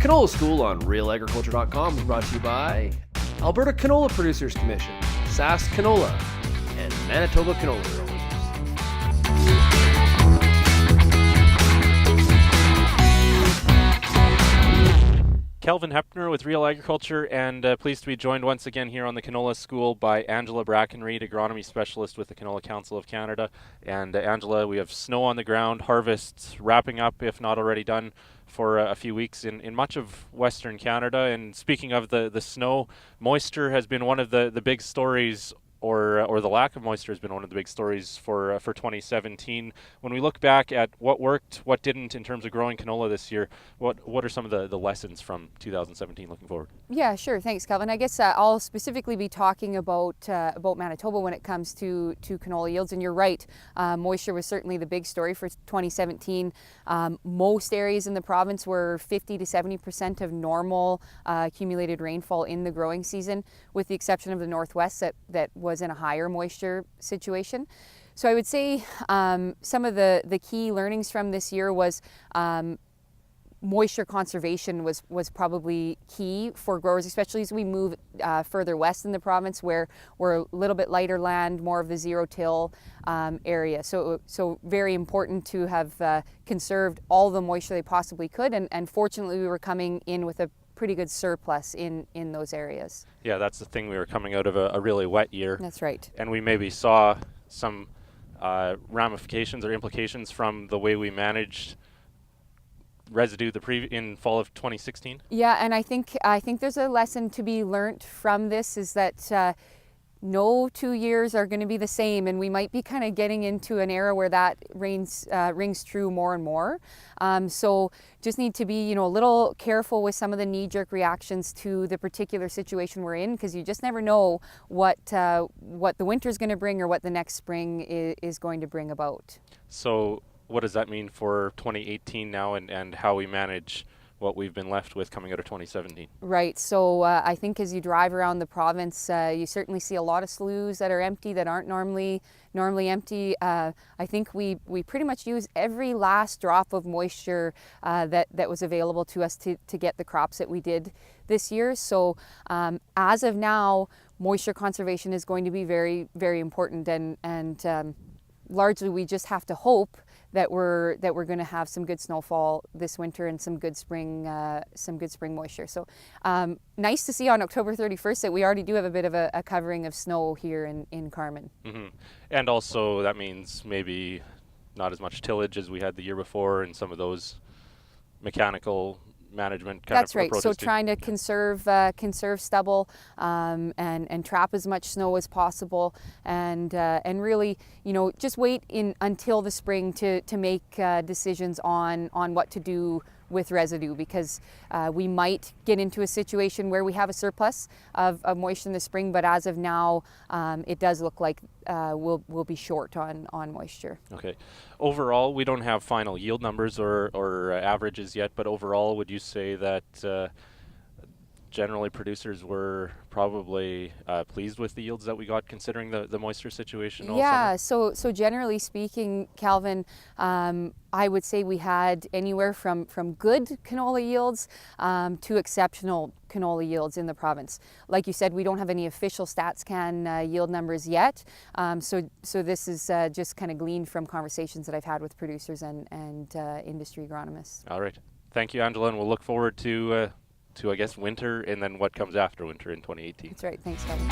Canola School on RealAgriculture.com is brought to you by Alberta Canola Producers Commission, Sask Canola, and Manitoba Canola Growers. Kelvin Hepner with Real Agriculture, and pleased to be joined once again here on the Canola School by Angela Brackenreed, agronomy specialist with the Canola Council of Canada. And Angela, we have snow on the ground, harvests wrapping up, if not already done, for a few weeks in much of Western Canada. And speaking of the snow, moisture has been one of the big stories, or the lack of moisture has been one of the big stories for 2017. When we look back at what worked, what didn't in terms of growing canola this year, what are some of the lessons from 2017 looking forward? Yeah, sure. Thanks, Calvin. I guess I'll specifically be talking about Manitoba when it comes to canola yields. And you're right, moisture was certainly the big story for 2017. Most areas in the province were 50 to 70% of normal accumulated rainfall in the growing season, with the exception of the Northwest that was in a higher moisture situation. So I would say some of the key learnings from this year was moisture conservation was probably key for growers, especially as we move further west in the province, where we're a little bit lighter land, more of the zero-till area. So very important to have conserved all the moisture they possibly could, and fortunately we were coming in with a pretty good surplus in those areas. Yeah, that's the thing. We were coming out of a really wet year. That's right. And we maybe saw some ramifications or implications from the way we managed residue in fall of 2016. Yeah, and I think there's a lesson to be learned from this, is that no 2 years are going to be the same, and we might be kind of getting into an era where that rings true more and more. So just need to be, a little careful with some of the knee-jerk reactions to the particular situation we're in, because you just never know what the winter is going to bring or what the next spring is going to bring about. So what does that mean for 2018 now, and how we manage what we've been left with coming out of 2017? Right. So I think as you drive around the province, you certainly see a lot of sloughs that are empty that aren't normally empty. I think we pretty much use every last drop of moisture that was available to us to get the crops that we did this year. So as of now, moisture conservation is going to be very, very important, and largely we just have to hope that we're going to have some good snowfall this winter and some good spring moisture. So nice to see on October 31st that we already do have a bit of a covering of snow here in Carman. Mm-hmm. And also that means maybe not as much tillage as we had the year before, and some of those mechanical management kind That's of right. approaches. So trying to conserve stubble and trap as much snow as possible, and really, just wait until the spring to make decisions on what to do with residue, because we might get into a situation where we have a surplus of moisture in the spring, but as of now, it does look like we'll be short on moisture. Okay. Overall, we don't have final yield numbers or averages yet, but overall, would you say that generally producers were probably pleased with the yields that we got, considering the moisture situation all Yeah, summer? so generally speaking, Calvin, I would say we had anywhere from good canola yields to exceptional canola yields in the province. Like you said, we don't have any official StatsCan yield numbers yet, so this is just kind of gleaned from conversations that I've had with producers and industry agronomists. All right. Thank you, Angela, and we'll look forward to I guess winter, and then what comes after winter in 2018. That's right. Thanks, Kevin.